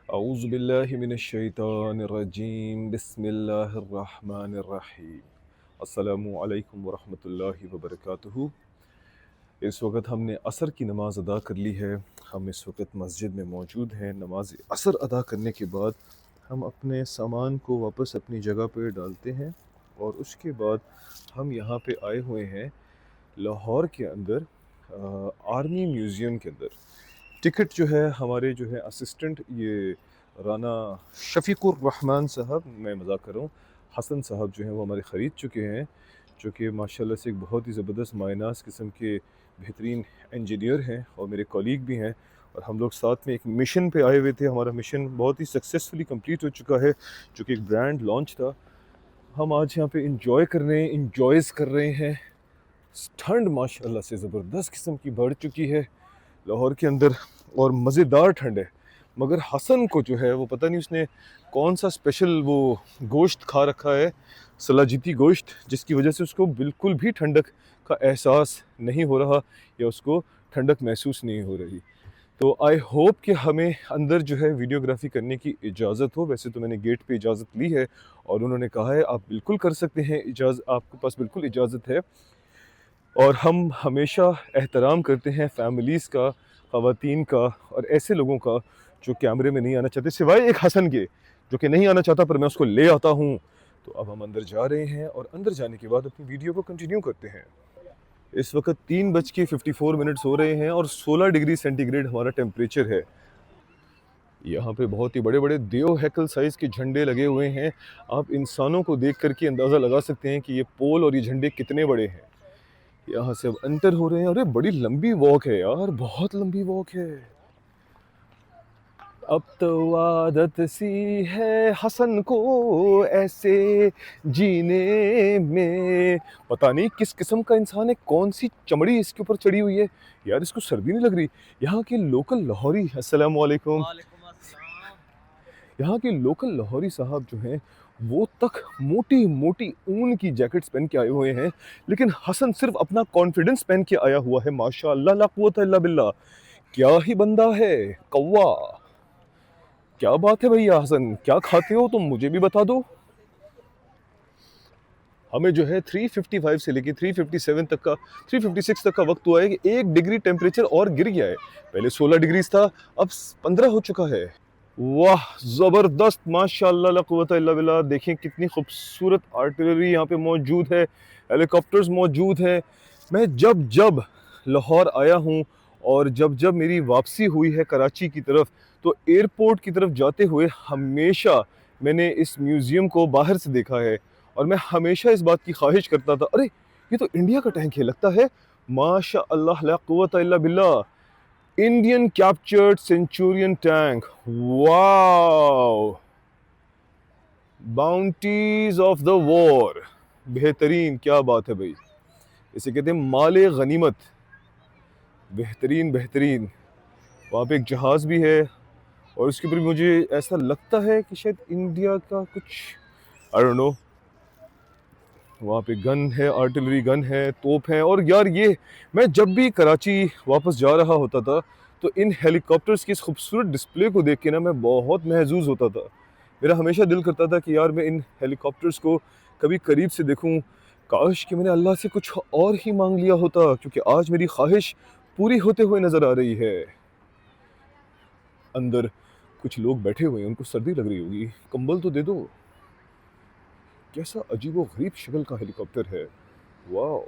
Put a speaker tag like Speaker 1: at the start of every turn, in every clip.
Speaker 1: अऊज़ु बिल्लाहि मिनश्शैतानिर्रजीम बिस्मिल्लाहिर्रहमानिर्रहीम। अस्सलामु अलैकुम वरहमतुल्लाहि वबरकातुहू। इस वक्त हमने असर की नमाज़ अदा कर ली है। हम इस वक्त मस्जिद में मौजूद हैं। नमाज असर अदा करने के बाद हम अपने सामान को वापस अपनी जगह पर डालते हैं और उसके बाद हम यहाँ पे आए हुए हैं लाहौर के अंदर आर्मी म्यूज़ियम के अंदर। टिकट जो है हमारे जो है असिस्टेंट ये राना शफ़ीकुर रहमान साहब, मैं मजाक कर रहा हूँ, हसन साहब जो हैं वो हमारे ख़रीद चुके हैं, जो कि माशाल्लाह से एक बहुत ही ज़बरदस्त मायनास किस्म के बेहतरीन इंजीनियर हैं और मेरे कॉलीग भी हैं। और हम लोग साथ में एक मिशन पे आए हुए थे। हमारा मिशन बहुत ही सक्सेसफुली कंप्लीट हो चुका है, जो कि एक ब्रांड लॉन्च था। हम आज यहाँ पे इंजॉय कर रहे हैं, इंजॉयज़ कर रहे हैं। ठंड माशाल्लाह से ज़बरदस्त किस्म की बढ़ चुकी है लाहौर के अंदर और मज़ेदार ठंड है। मगर हसन को जो है वो पता नहीं उसने कौन सा स्पेशल वो गोश्त खा रखा है, सलाजिती गोश्त, जिसकी वजह से उसको बिल्कुल भी ठंडक का एहसास नहीं हो रहा या उसको ठंडक महसूस नहीं हो रही। तो आई होप कि हमें अंदर जो है वीडियोग्राफी करने की इजाज़त हो। वैसे तो मैंने गेट पे इजाज़त ली है और उन्होंने कहा है आप बिल्कुल कर सकते हैं, आपके पास बिल्कुल इजाज़त है। और हम हमेशा एहतराम करते हैं फैमिलीज़ का, ख़वातीन का और ऐसे लोगों का जो कैमरे में नहीं आना चाहते, सिवाय एक हसन के जो कि नहीं आना चाहता, पर मैं उसको ले आता हूँ। तो अब हम अंदर जा रहे हैं और अंदर जाने के बाद अपनी वीडियो को कंटिन्यू करते हैं। इस वक्त 3:54 हो रहे हैं और 16 डिग्री सेंटीग्रेड हमारा टेम्परेचर है। यहाँ पे बहुत ही बड़े बड़े देव हैकल साइज़ के झंडे लगे हुए हैं। आप इंसानों को देख करके अंदाज़ा लगा सकते हैं कि ये पोल और ये झंडे कितने बड़े हैं। यहाँ से अब एंटर हो रहे हैं। अरे बड़ी लंबी वॉक है यार, बहुत लंबी वॉक है। अब तो आदत सी है हसन को ऐसे जीने में। पता नहीं किस किस्म का इंसान है, कौन सी चमड़ी इसके ऊपर चढ़ी हुई है यार, इसको सर्दी नहीं लग रही। यहाँ के लोकल लाहौरी, अस्सलाम वालेकुम,
Speaker 2: वालेकुम अस्सलाम।
Speaker 1: यहाँ के लोकल लाहौरी साहब जो हैं वो तक मोटी मोटी ऊन की जैकेट्स पहन के आए हुए हैं, लेकिन हसन सिर्फ अपना कॉन्फिडेंस पहन के आया हुआ है। माशाअल्लाह ला कुव्वत इल्ला बिल्लाह, क्या ही बंदा है, कौवा। क्या बात है भैया हसन, क्या खाते हो तुम, मुझे भी बता दो। हमें जो है 355 से लेके 357 तक का 356 तक का वक्त हुआ है कि 1 डिग्री टेम्परेचर और गिर गया है। पहले 16 डिग्रीज था, अब 15 हो चुका है। वाह ज़बरदस्त, माशाअल्लाह ला कुव्वता इल्ला बिल्लाह। देखें कितनी खूबसूरत आर्टिलरी यहाँ पे मौजूद है, हेलीकॉप्टर्स मौजूद हैं। मैं जब जब लाहौर आया हूँ और जब जब मेरी वापसी हुई है कराची की तरफ, तो एयरपोर्ट की तरफ जाते हुए हमेशा मैंने इस म्यूज़ियम को बाहर से देखा है और मैं हमेशा इस बात की ख्वाहिश करता था, अरे ये तो इंडिया का टैंक है लगता है। माशा अल्लाह ला कुव्वता इल्ला बिल्लाह, Indian captured centurion tank. Wow, bounties of the war, बेहतरीन, क्या बात है भाई, इसे कहते हैं माले गनीमत। बेहतरीन बेहतरीन। वहाँ पे एक जहाज़ भी है और उसके ऊपर मुझे ऐसा लगता है कि शायद इंडिया का कुछ, आई डोंट नो। वहाँ पे गन है, आर्टिलरी गन है, तोप है। और यार ये, मैं जब भी कराची वापस जा रहा होता था तो इन हेलीकॉप्टर्स की इस खूबसूरत डिस्प्ले को देख के ना मैं बहुत महजूज होता था। मेरा हमेशा दिल करता था कि यार मैं इन हेलीकॉप्टर्स को कभी करीब से देखूं। काश कि मैंने अल्लाह से कुछ और ही मांग लिया होता, क्योंकि आज मेरी ख्वाहिश पूरी होते हुए नज़र आ रही है। अंदर कुछ लोग बैठे हुए हैं, उनको सर्दी लग रही होगी, कंबल तो दे दो। कैसा अजीबो गरीब शक्ल का हेलीकॉप्टर है। वाह,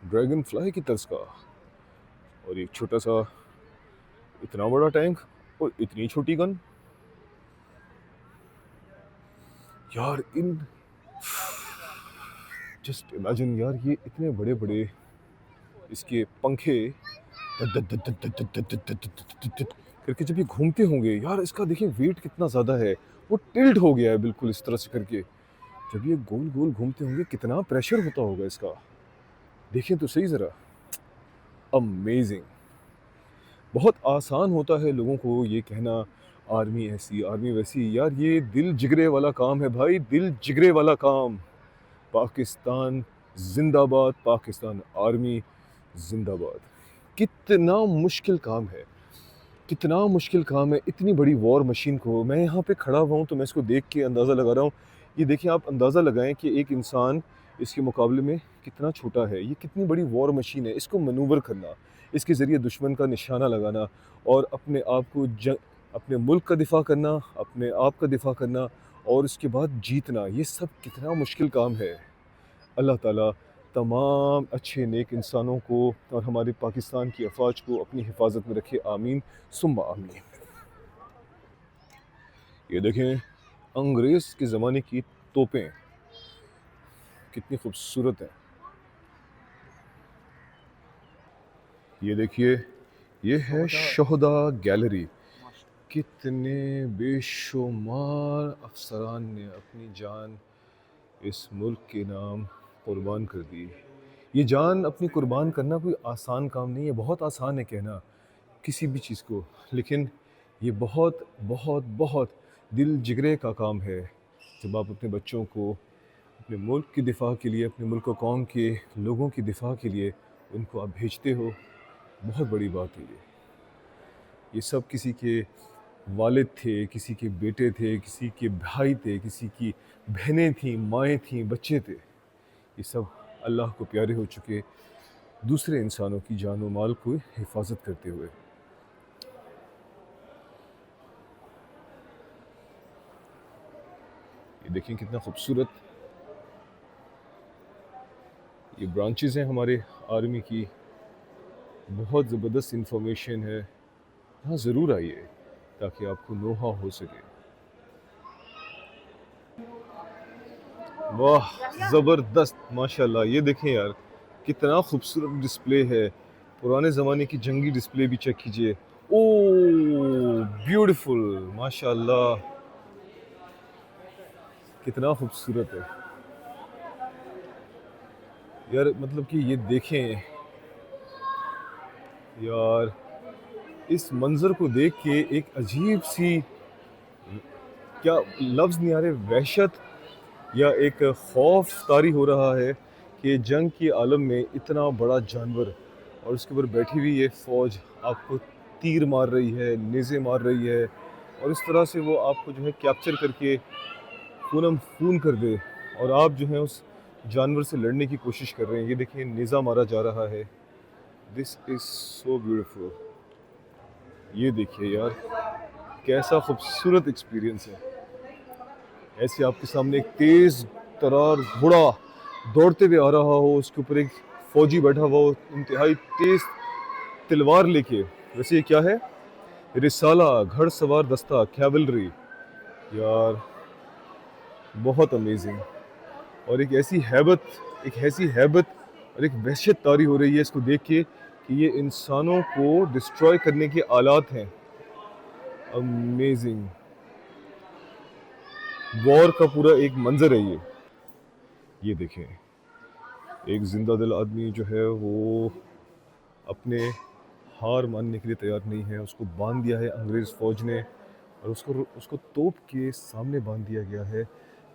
Speaker 1: ड्रैगन फ्लाई की तर्ज का। और एक छोटा सा, इतना बड़ा टैंक और इतनी छोटी गन। यार इन, जस्ट इमेजिन यार, ये इतने बड़े बड़े इसके पंखे करके जब ये घूमते होंगे यार, इसका देखिए वेट कितना ज़्यादा है। वो टिल्ट हो गया है बिल्कुल इस तरह से करके। जब ये गोल गोल घूमते होंगे कितना प्रेशर होता होगा इसका, देखें तो सही ज़रा। अमेजिंग। बहुत आसान होता है लोगों को ये कहना, आर्मी ऐसी आर्मी वैसी। यार ये दिल जिगरे वाला काम है भाई, दिल जिगरे वाला काम। पाकिस्तान जिंदाबाद, पाकिस्तान आर्मी जिंदाबाद। कितना मुश्किल काम है। कितना मुश्किल काम है इतनी बड़ी वॉर मशीन को। मैं यहाँ पे खड़ा हुआ हूँ तो मैं इसको देख के अंदाज़ा लगा रहा हूँ। ये देखिए, आप अंदाज़ा लगाएं कि एक इंसान इसके मुकाबले में कितना छोटा है। ये कितनी बड़ी वॉर मशीन है। इसको मनूवर करना, इसके ज़रिए दुश्मन का निशाना लगाना और अपने आप को अपने मुल्क का दिफ़ा करना, अपने आप का दिफ़ा करना और उसके बाद जीतना, ये सब कितना मुश्किल काम है। अल्लाह ताला तमाम अच्छे नेक इंसानों को और हमारे पाकिस्तान की अफवाज को अपनी हिफाजत में रखे। आमीन सुम्मा आमीन। ये देखें, अंग्रेज़ के ज़माने की तोपें कितनी खूबसूरत हैं। ये देखिए, ये है शोहदा गैलरी। कितने बेशुमार अफसरान ने अपनी जान इस मुल्क के नाम कुर्बान कर दी। ये जान अपनी कुर्बान करना कोई आसान काम नहीं है। बहुत आसान है कहना किसी भी चीज़ को, लेकिन ये बहुत बहुत बहुत दिल जिगरे का काम है। जब आप अपने बच्चों को अपने मुल्क की दिफ़ा के लिए, अपने मुल्क व कौम के लोगों की दिफ़ा के लिए उनको आप भेजते हो, बहुत बड़ी बात है ये सब किसी के वालिद थे, किसी के बेटे थे, किसी के भाई थे, किसी की बहनें थीं, माएँ थीं, बच्चे थे। ये सब अल्लाह को प्यारे हो चुके दूसरे इंसानों की जान व माल को हिफाजत करते हुए। ये देखें कितना खूबसूरत ये ब्रांचेज़ हैं हमारे आर्मी की। बहुत ज़बरदस्त इंफॉर्मेशन है। हाँ, ज़रूर आइए ताकि आपको नोहा हो सके। वाह, ज़बरदस्त माशाल्लाह। ये देखें यार, कितना खूबसूरत डिस्प्ले है। पुराने ज़माने की जंगी डिस्प्ले भी चेक कीजिए। ओह ब्यूटीफुल, माशाल्लाह, कितना खूबसूरत है यार। मतलब कि ये देखें यार, इस मंज़र को देख के एक अजीब सी, क्या लफ्ज़ नहीं आ रहे, वहशत या एक खौफ तारी हो रहा है कि जंग के आलम में इतना बड़ा जानवर और उसके ऊपर बैठी हुई ये फ़ौज आपको तीर मार रही है, नेज़े मार रही है और इस तरह से वो आपको जो है कैप्चर करके खूनम खून कर दे और आप जो है उस जानवर से लड़ने की कोशिश कर रहे हैं। ये देखिए, नेज़ा मारा जा रहा है। This is so beautiful. ये देखिए यार, कैसा खूबसूरत एक्सपीरियंस है। ऐसे आपके सामने एक तेज़ तरार घोड़ा दौड़ते हुए आ रहा हो, उसके ऊपर एक फ़ौजी बैठा हुआ हो इंतहाई तेज़ तलवार लेके। वैसे ये क्या है? रिसाला घड़सवार दस्ता, कैवलरी। यार बहुत अमेजिंग। और एक ऐसी हैबत और एक वहशत तारी हो रही है इसको देख के कि ये इंसानों को डिस्ट्रॉय करने के आलात हैं। अमेजिंग वॉर का पूरा एक मंजर है ये देखें, एक जिंदा दिल आदमी जो है वो अपने हार मानने के लिए तैयार नहीं है। उसको बांध दिया है अंग्रेज़ फ़ौज ने और उसको तोप के सामने बांध दिया गया है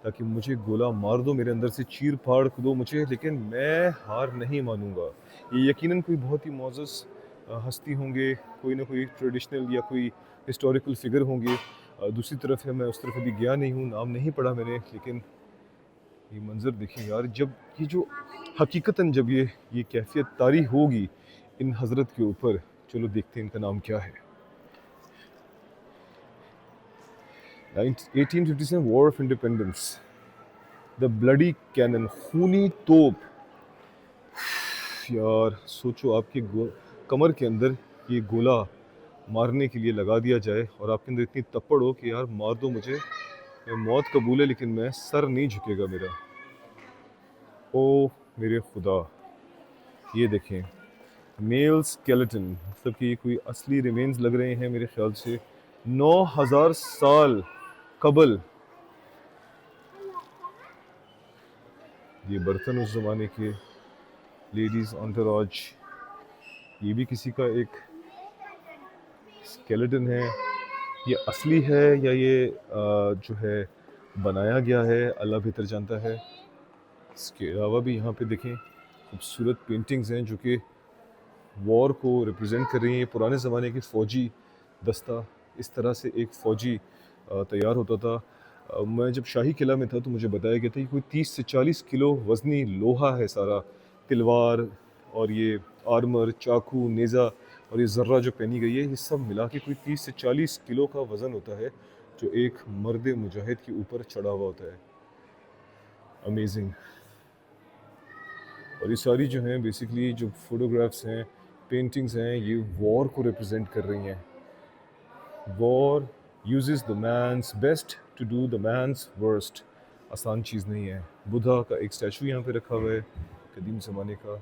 Speaker 1: ताकि मुझे गोला मार दो, मेरे अंदर से चीर फाड़ दो मुझे, लेकिन मैं हार नहीं मानूंगा। ये यकीनन कोई बहुत ही मोअज़्ज़ज़ हस्ती होंगे, कोई ना कोई ट्रेडिशनल या कोई हिस्टोरिकल फिगर होंगे। दूसरी तरफ है, मैं उस तरफ अभी गया नहीं हूँ, नाम नहीं पढ़ा मैंने, लेकिन ये मंज़र देखें यार। जब ये जो हकीकतन जब ये कैफियत तारी होगी इन हज़रत के ऊपर, चलो देखते हैं इनका नाम क्या है। 1857 war of independence, the bloody cannon, खूनी तोप। यार सोचो, आपके कमर के अंदर ये गोला मारने के लिए लगा दिया जाए और आपके अंदर इतनी तप्पड़ हो कि यार मार दो मुझे, मैं मौत कबूल है लेकिन मैं सर नहीं झुकेगा मेरा। ओ मेरे खुदा, ये देखें मेल स्केलेटन, मतलब कि ये कोई असली रिमेन्स लग रहे हैं मेरे ख्याल से 9000 साल कबल। ये बर्तन उस ज़माने के, लेडीज़ अंतराज, ये भी किसी का एक स्केलेटन है। ये असली है या ये जो है बनाया गया है, अल्लाह बेहतर जानता है। इसके अलावा भी यहाँ पे देखें खूबसूरत पेंटिंग्स हैं जो कि वॉर को रिप्रेजेंट कर रही हैं। पुराने ज़माने के फ़ौजी दस्ता, इस तरह से एक फ़ौजी तैयार होता था। मैं जब शाही किला में था तो मुझे बताया गया था कि कोई 30 से 40 किलो वज़नी लोहा है सारा, तलवार और ये आर्मर, चाकू, नेज़ा और ये ज़र्रा जो पहनी गई है, ये सब मिला के कोई 30 से 40 किलो का वज़न होता है, जो एक मर्द मुजाहिद के ऊपर चढ़ा हुआ होता है। अमेज़िंग। और ये सारी जो हैं बेसिकली जो फ़ोटोग्राफ्स हैं, पेंटिंग्स हैं, ये वॉर को रिप्रेजेंट कर रही हैं। War uses the man's best to do the man's worst. आसान चीज़ नहीं है। बुद्धा का एक स्टैचू यहाँ पे रखा हुआ है, कदीम ज़माने का,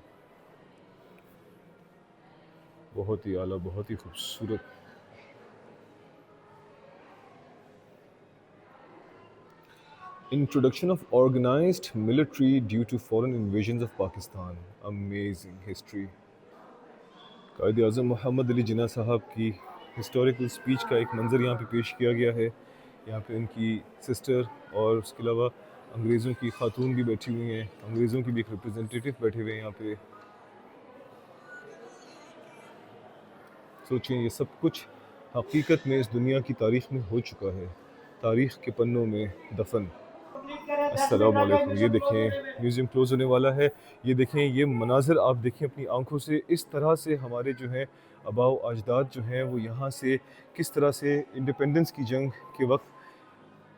Speaker 1: बहुत ही आला, बहुत ही खूबसूरत। Introduction of organized military due to foreign invasions of Pakistan. Amazing history. कायद आज़म मोहम्मद अली जिन्ना साहब की हिस्टोरिकल स्पीच का एक मंज़र यहाँ पे पेश किया गया है। यहाँ पे उनकी सिस्टर और उसके अलावा अंग्रेज़ों की खातून भी बैठी हुई हैं, अंग्रेज़ों की भी एक रिप्रेजेंटेटिव बैठे हुए हैं यहाँ पे। सोचें ये सब कुछ हकीकत में इस दुनिया की तारीख़ में हो चुका है, तारीख़ के पन्नों में दफन। अस्सलाम वालेकुम। ये देखें म्यूज़ियम क्लोज़ होने वाला है। ये देखें, ये मनाज़र आप देखें अपनी आँखों से, इस तरह से हमारे जो हैं आबाओ अजदाद जो हैं वो यहाँ से किस तरह से इंडिपेंडेंस की जंग के वक्त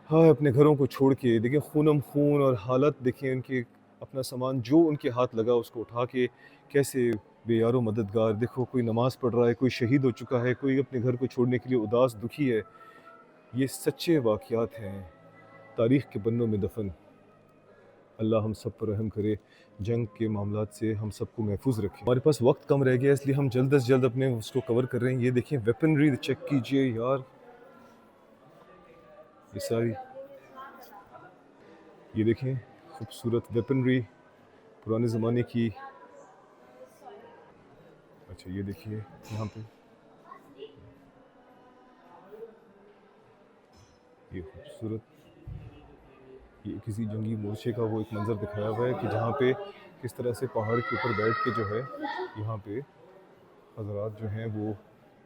Speaker 1: हाँ अपने घरों को छोड़ के, देखें खूनम खून और हालत देखें उनके, अपना सामान जो उनके हाथ लगा उसको उठा के कैसे बेयारो मददगार। देखो कोई नमाज़ पढ़ रहा है, कोई शहीद हो चुका है, कोई अपने घर को छोड़ने के लिए उदास दुखी है। ये सच्चे वाक़यात हैं, तारीख़ के पन्नों में दफन। अल्लाह हम सब पर रहम करे, जंग के मामलात से हम सबको महफूज रखे। हमारे पास वक्त कम रह गया इसलिए हम जल्द से जल्द अपने उसको कवर कर रहे हैं। ये देखिए वेपनरी चेक कीजिए यार, ये सारी, ये देखें खूबसूरत वेपनरी पुराने ज़माने की। अच्छा ये देखिए यहाँ पे ये खूबसूरत, ये किसी जंगी मोर्चे का वो एक मंज़र दिखाया हुआ है कि जहाँ पे किस तरह से पहाड़ के ऊपर बैठ के जो है यहाँ पे हज़रात जो हैं वो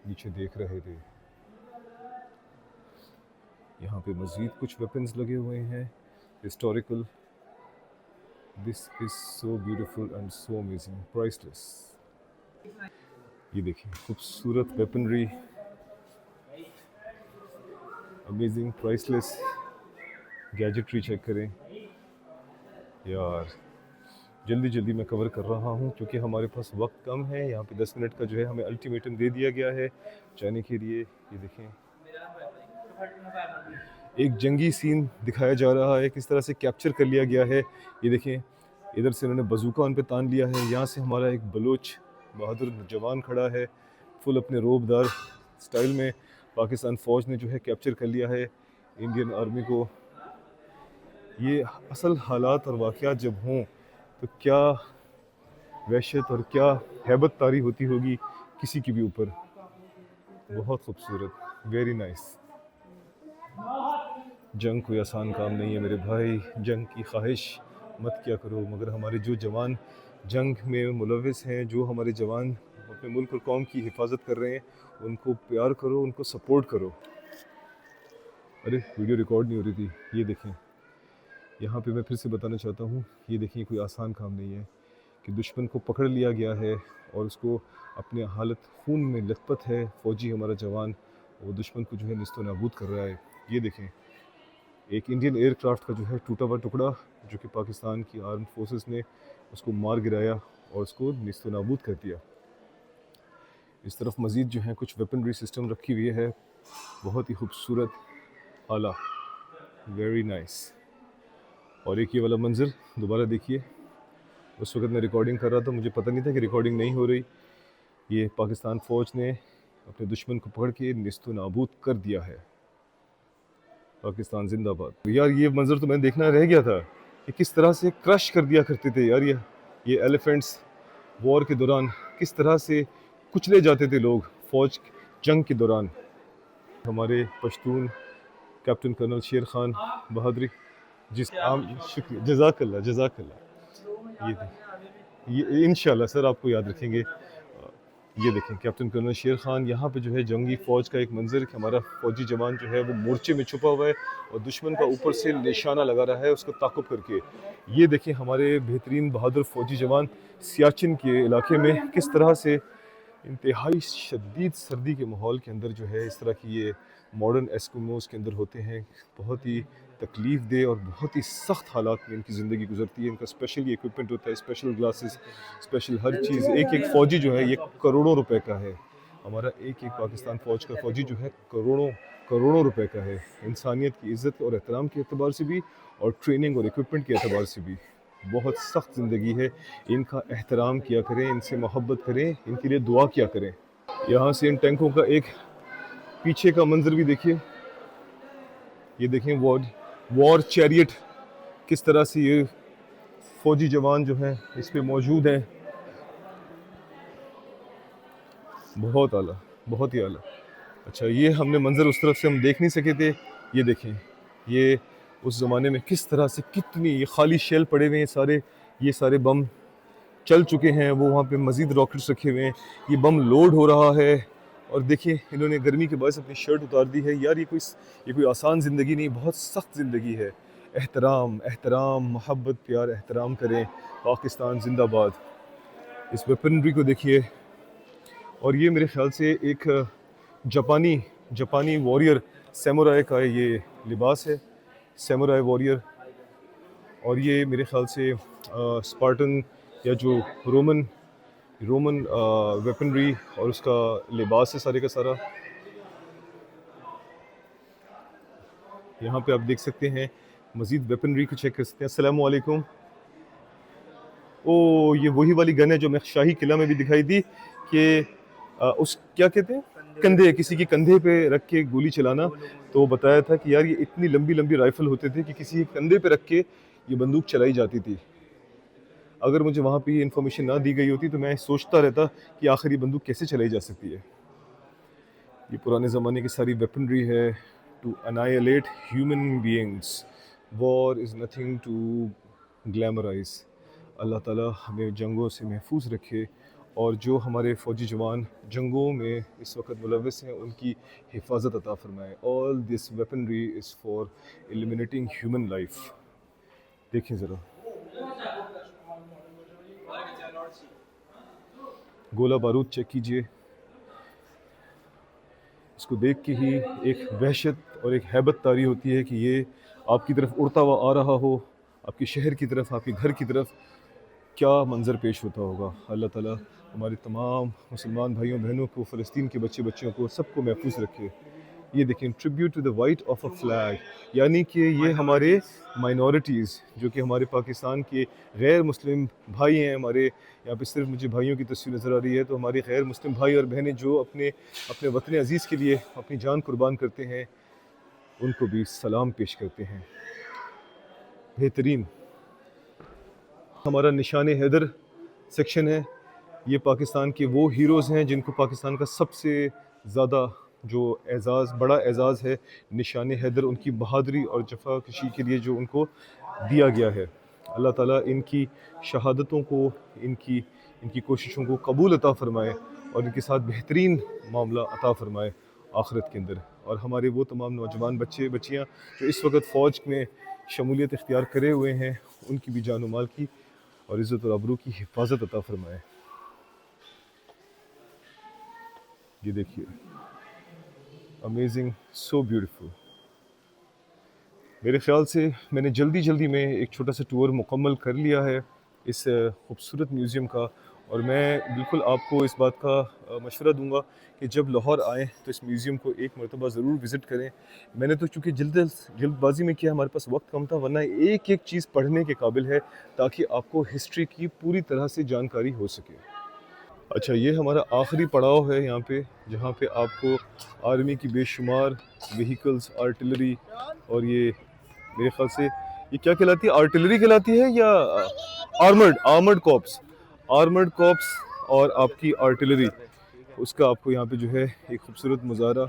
Speaker 1: नीचे देख रहे थे। यहाँ पे मज़ीद कुछ वेपन्स लगे हुए हैं historical. This is so beautiful and so amazing, priceless. ये देखिए खूबसूरत वेपनरी, अमेजिंग, प्राइसलेस गैजेटरी। चेक करें यार, जल्दी जल्दी मैं कवर कर रहा हूँ क्योंकि हमारे पास वक्त कम है। यहाँ पे 10 मिनट का जो है हमें अल्टीमेटम दे दिया गया है जाने के लिए। ये देखें एक जंगी सीन दिखाया जा रहा है, किस तरह से कैप्चर कर लिया गया है। ये देखें इधर से उन्होंने बजूका उन पे तान लिया है, यहाँ से हमारा एक बलोच बहादुर जवान खड़ा है फुल अपने रोबदार स्टाइल में। पाकिस्तान फ़ौज ने जो है कैप्चर कर लिया है इंडियन आर्मी को। ये असल हालात और वाक़यात जब हों तो क्या वहशत और क्या हैबत तारी होती होगी किसी की भी ऊपर। बहुत खूबसूरत, वेरी नाइस। जंग कोई आसान काम नहीं है मेरे भाई, जंग की ख्वाहिश मत क्या करो, मगर हमारे जो जवान जंग में मुलविस हैं, जो हमारे जवान अपने मुल्क और कौम की हिफाजत कर रहे हैं, उनको प्यार करो, उनको सपोर्ट करो। अरे वीडियो रिकॉर्ड नहीं हो रही थी। ये देखें यहाँ पे मैं फिर से बताना चाहता हूँ, ये देखें कोई आसान काम नहीं है कि दुश्मन को पकड़ लिया गया है और उसको अपने हालत खून में लथपथ है फ़ौजी हमारा जवान, वो दुश्मन को जो है निस्तो नाबूद कर रहा है। ये देखें एक इंडियन एयरक्राफ्ट का जो है टूटा हुआ टुकड़ा जो कि पाकिस्तान की आर्म्ड फोर्सेस ने उसको मार गिराया और उसको निस्तो नाबूद कर दिया। इस तरफ मज़ीद जो है कुछ वेपनरी सिस्टम रखी हुई है, बहुत ही खूबसूरत, आला, वेरी नाइस। और एक ये वाला मंज़र दोबारा देखिए, उस वक़्त मैं रिकॉर्डिंग कर रहा था, मुझे पता नहीं था कि रिकॉर्डिंग नहीं हो रही। ये पाकिस्तान फ़ौज ने अपने दुश्मन को पकड़ के निस्तो नाबूद कर दिया है। पाकिस्तान जिंदाबाद। यार ये मंज़र तो मैंने देखना रह गया था कि किस तरह से क्रश कर दिया करते थे यार ये एलिफेंट्स वॉर के दौरान, किस तरह से कुचले जाते थे लोग फ़ौज जंग के दौरान। हमारे पश्तून कैप्टन कर्नल शेर खान बहादुरी, जिस आम शुक्रिया, जज़ाकल्ला। ये इंशाल्लाह सर आपको याद रखेंगे। ये देखें कैप्टन कर्नल शेर खान, यहाँ पे जो है जंगी फ़ौज का एक मंजर कि हमारा फ़ौजी जवान जो है वो मोर्चे में छुपा हुआ है और दुश्मन का ऊपर से निशाना लगा रहा है उसको ताक़ुब करके। ये देखें हमारे बेहतरीन बहादुर फ़ौजी जवान सियाचिन के इलाके में किस तरह से इंतहाई शदीद सर्दी के माहौल के अंदर जो है इस तरह की ये मॉडर्न एस्किमोस के अंदर होते हैं। बहुत ही तकलीफ़ दे और बहुत ही सख्त हालात में इनकी ज़िंदगी गुजरती है। इनका स्पेशल इक्विपमेंट होता है, स्पेशल ग्लासेस, स्पेशल हर चीज़। एक एक फ़ौजी जो है ये करोड़ों रुपए का है। हमारा एक एक पाकिस्तान फ़ौज का फ़ौजी जो है करोड़ों करोड़ों रुपए का है। इंसानियत की इज़्ज़त और एहतराम के एतबार से भी और ट्रेनिंग और इक्विपमेंट के एतबार से भी बहुत सख्त ज़िंदगी है। इनका एहतराम किया करें, इनसे मोहब्बत करें, इनके लिए दुआ किया करें। यहाँ से इन टैंकों का एक पीछे का मंजर भी देखिए। ये देखें वॉर चैरियट किस तरह से ये फौजी जवान जो हैं इस पे मौजूद हैं। बहुत आला, बहुत ही आला। अच्छा, ये हमने मंजर उस तरफ से हम देख नहीं सके थे। ये देखें, ये उस ज़माने में किस तरह से कितनी ये खाली शेल पड़े हुए हैं, ये सारे बम चल चुके हैं। वो वहाँ पे मज़ीद रॉकेट्स रखे हुए हैं, ये बम लोड हो रहा है। और देखिए इन्होंने गर्मी के बायस अपनी शर्ट उतार दी है। यार ये कोई आसान ज़िंदगी नहीं, बहुत सख्त ज़िंदगी है। एहतराम एहतराम, मोहब्बत, प्यार, एहतराम करें। पाकिस्तान जिंदाबाद। इस वेपनरी को देखिए। और ये मेरे ख्याल से एक जापानी वॉरियर सैमुराई का ये लिबास है, सैमुराई वॉरियर। और ये मेरे ख्याल से स्पार्टन या जो रोमन वेपनरी और उसका लिबास है सारे का सारा। यहाँ पे आप देख सकते हैं, मज़ीद वेपनरी को चेक कर सकते हैं। अस्सलामु अलैकुम। ओ, ये वही वाली गन है जो मैं शाही किला में भी दिखाई दी कि उस क्या कहते हैं, कंधे, किसी के कंधे पे रख के गोली चलाना। तो बताया था कि यार ये इतनी लंबी लंबी राइफल होते थे कि किसी के कंधे पे रख के ये बंदूक चलाई जाती थी। अगर मुझे वहाँ पे ये इन्फॉर्मेशन ना दी गई होती तो मैं सोचता रहता कि आखिर ये बंदूक कैसे चलाई जा सकती है। ये पुराने ज़माने की सारी वेपनरी है to annihilate human beings. War is nothing to glamorise. अल्लाह ताला हमें जंगों से महफूज रखे और जो हमारे फ़ौजी जवान जंगों में इस वक्त मुलव्वस हैं उनकी हिफाजत अता फ़रमाए। All this weaponry is for eliminating human life. देखें ज़रा, गोला बारूद चेक कीजिए। इसको देख के ही एक वहशत और एक हैबत तारी होती है कि ये आपकी तरफ उड़ता हुआ आ रहा हो, आपके शहर की तरफ, आपके घर की तरफ। क्या मंज़र पेश होता होगा। अल्लाह ताला हमारे तमाम मुसलमान भाइयों बहनों को, फ़लस्तीन के बच्चों को, सबको महफूज रखे। ये देखें, tribute to the white of a flag, यानी कि ये हमारे माइनॉरिटीज़ जो कि हमारे पाकिस्तान के गैर मुस्लिम भाई हैं। हमारे यहाँ पे सिर्फ मुझे भाइयों की तस्वीर नज़र आ रही है, तो हमारे गैर मुस्लिम भाई और बहनें जो अपने अपने वतन अज़ीज़ के लिए अपनी जान कुर्बान करते हैं, उनको भी सलाम पेश करते हैं। बेहतरीन हमारा निशान हैदर सेक्शन है। ये पाकिस्तान के वो हीरोज़ हैं जिनको पाकिस्तान का सबसे ज़्यादा जो एज़ाज़, बड़ा एज़ाज़ है निशान हैदर, उनकी बहादुरी और जफ़ाकशी के लिए जो उनको दिया गया है। अल्लाह ताला इनकी शहादतों को, इनकी इनकी कोशिशों को कबूल अता फ़रमाए और इनके साथ बेहतरीन मामला अता फ़रमाए आखिरत के अंदर। और हमारे वो तमाम नौजवान बच्चे बच्चियाँ जो इस वक्त फ़ौज में शमूलियत इख्तियार करे हुए हैं, उनकी भी जान माल की और इज़्ज़त और आबरू की हिफाजत अता फ़रमाए। ये देखिए, अमेजिंग, सो ब्यूटीफुल। मेरे ख़्याल से मैंने जल्दी में एक छोटा सा टूर मुकम्मल कर लिया है इस खूबसूरत म्यूज़ियम का। और मैं बिल्कुल आपको इस बात का मशवरा दूंगा कि जब लाहौर आएँ तो इस म्यूज़ियम को एक मरतबा ज़रूर विज़िट करें। मैंने तो चूँकि जल्दबाजी में किया, हमारे पास वक्त कम था, वरना एक एक चीज़ पढ़ने के काबिल है ताकि आपको हिस्ट्री की पूरी तरह से जानकारी हो सके। अच्छा, ये हमारा आखिरी पड़ाव है यहाँ पे, जहाँ पे आपको आर्मी की बेशुमार व्हीकल्स, आर्टिलरी, और ये मेरे ख्याल से ये क्या कहलाती है, आर्टिलरी कहलाती है या आर्मर्ड कॉप्स और आपकी आर्टिलरी, उसका आपको यहाँ पे जो है एक खूबसूरत मुजाहरा।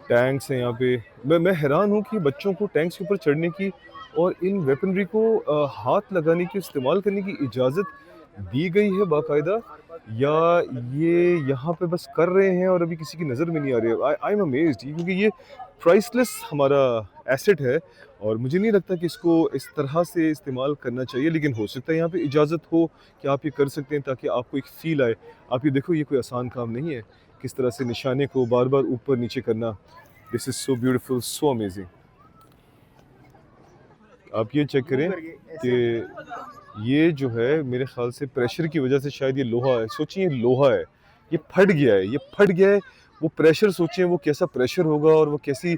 Speaker 1: टैंक्स हैं यहाँ पे। मैं हैरान हूँ कि बच्चों को टैंक्स के ऊपर चढ़ने की और इन वेपनरी को हाथ लगाने की, इस्तेमाल करने की इजाज़त दी गई है बाकायदा, या ये यहाँ पे बस कर रहे हैं और अभी किसी की नज़र में नहीं आ रही है। आई एम अमेज्ड, क्योंकि ये प्राइसलेस हमारा एसेट है और मुझे नहीं लगता कि इसको इस तरह से इस्तेमाल करना चाहिए, लेकिन हो सकता है यहाँ पे इजाज़त हो कि आप ये कर सकते हैं ताकि आपको एक फ़ील आए। आप ये देखो, ये कोई आसान काम नहीं है, किस तरह से निशाने को बार-बार ऊपर-नीचे करना। This is so beautiful, so amazing. आप ये चेक करें कि ये जो है मेरे ख़्याल से प्रेशर की वजह से शायद ये लोहा है। सोचिए, ये लोहा है, ये फट गया है, ये फट गया है। वो प्रेशर सोचिए वो कैसा प्रेशर होगा और वो कैसी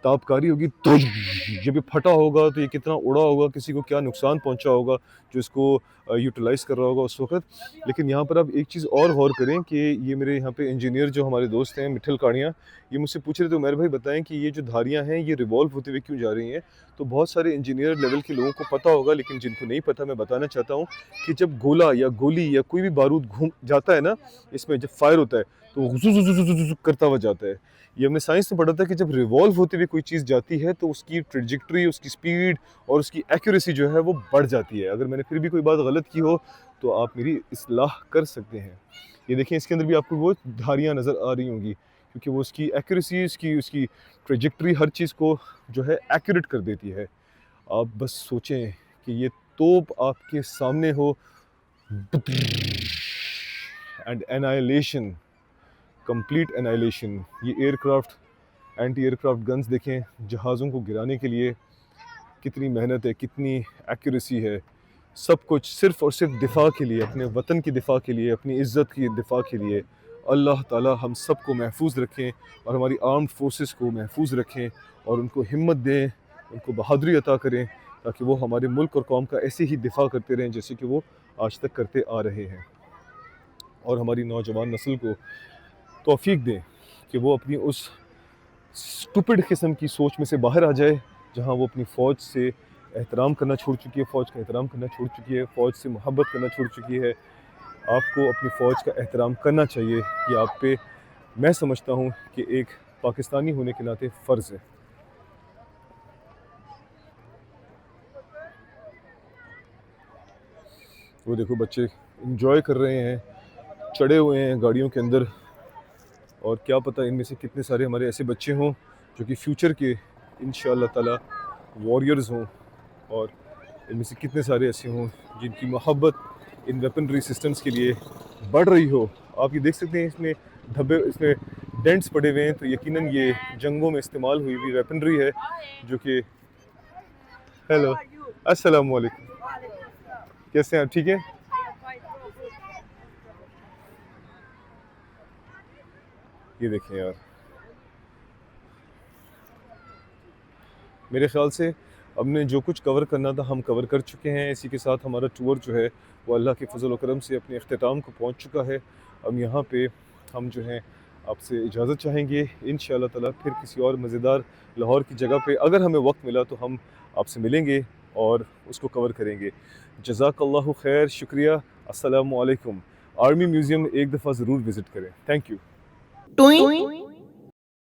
Speaker 1: ताबकारी होगी। तो जब ये फटा होगा तो ये कितना उड़ा होगा, किसी को क्या नुकसान पहुंचा होगा जो इसको यूटिलाइज़ कर रहा होगा उस वक़्त। लेकिन यहाँ पर आप एक चीज़ और गौर करें कि ये मेरे यहाँ पे इंजीनियर जो हमारे दोस्त हैं मिठल कानिया, ये मुझसे पूछ रहे थे, उमर भाई बताएं कि ये जो धारियाँ हैं ये रिवॉल्व होते हुए क्यों जा रही हैं। तो बहुत सारे इंजीनियर लेवल के लोगों को पता होगा, लेकिन जिनको नहीं पता मैं बताना चाहता हूँ कि जब गोला या गोली या कोई भी बारूद घूम जाता है ना, इसमें जब फायर होता है तो वो ज़ुज़ुज़ुज़ुज़ुज़ु करता हुआ जाता है। ये हमने साइंस में पढ़ा था कि जब रिवॉल्व होते हुए कोई चीज़ जाती है तो उसकी ट्रेजेक्टरी, उसकी स्पीड और उसकी एक्यूरेसी जो है वो बढ़ जाती है। अगर मैंने फिर भी कोई बात गलत की हो तो आप मेरी इस्लाह कर सकते हैं। ये देखें, इसके अंदर भी आपको वो धारियाँ नज़र आ रही होंगी, क्योंकि वो उसकी एक्यूरेसी, उसकी उसकी ट्रेजेक्टरी हर चीज़ को जो है एक्यूरेट कर देती है। आप बस सोचें कि ये तोप आपके सामने हो एंड एनाइलेशन, कंप्लीट एनाइलेशन। ये एयरक्राफ्ट, एंटी एयरक्राफ्ट गन्स देखें, जहाज़ों को गिराने के लिए कितनी मेहनत है, कितनी एक्यूरेसी है। सब कुछ सिर्फ़ और सिर्फ दिफ़ा के लिए, अपने वतन की दिफ़ा के लिए, अपनी इज़्ज़त की दिफ़ा के लिए। अल्लाह ताला हम सब को महफूज रखें और हमारी आर्म्ड फोर्सेस को महफूज रखें और उनको हिम्मत दें, उनको बहादुरी अता करें, ताकि वो हमारे मुल्क और कौम का ऐसे ही दिफ़ा करते रहें जैसे कि वो आज तक करते आ रहे हैं। और हमारी नौजवान नस्ल को तौफ़ीक दें कि वो अपनी उस स्टूपिड किस्म की सोच में से बाहर आ जाए, जहाँ वो अपनी फ़ौज से एहतराम करना छोड़ चुकी है, फ़ौज का एहतराम करना छोड़ चुकी है, फ़ौज से मोहब्बत करना छोड़ चुकी है। आपको अपनी फ़ौज का एहतराम करना चाहिए, ये आप पे मैं समझता हूँ कि एक पाकिस्तानी होने के नाते फ़र्ज़ है। वो देखो, बच्चे इंजॉय कर रहे हैं, चढ़े हुए हैं गाड़ियों के अंदर, और क्या पता इनमें से कितने सारे हमारे ऐसे बच्चे हों जो कि फ्यूचर के इंशाअल्लाह ताला वॉरियर्स हों, और इनमें से कितने सारे ऐसे हों जिनकी मोहब्बत इन वेपनरी सिस्टम्स के लिए बढ़ रही हो। आप ये देख सकते हैं, इसमें धब्बे, इसमें डेंट्स पड़े हुए हैं, तो यकीनन ये जंगों में इस्तेमाल हुई हुई वेपनरी है जो कि। हेलो, अस्सलाम वालेकुम, कैसे हैं आप? ठीक है। ये देखें यार, मेरे ख़्याल से हमने जो कुछ कवर करना था हम कवर कर चुके हैं। इसी के साथ हमारा टूर जो है वो अल्लाह के फ़ज़ल व करम से अपने अख्तिताम को पहुंच चुका है। अब यहाँ पे हम जो हैं आपसे इजाज़त चाहेंगे। इंशाअल्लाह ताला फिर किसी और मज़ेदार लाहौर की जगह पे अगर हमें वक्त मिला तो हम आपसे मिलेंगे और उसको कवर करेंगे। जज़ाकल्लाहु खैर, शुक्रिया, अस्सलामु अलैकुम। आर्मी म्यूज़ियम एक दफ़ा ज़रूर विज़िट करें। Thank you.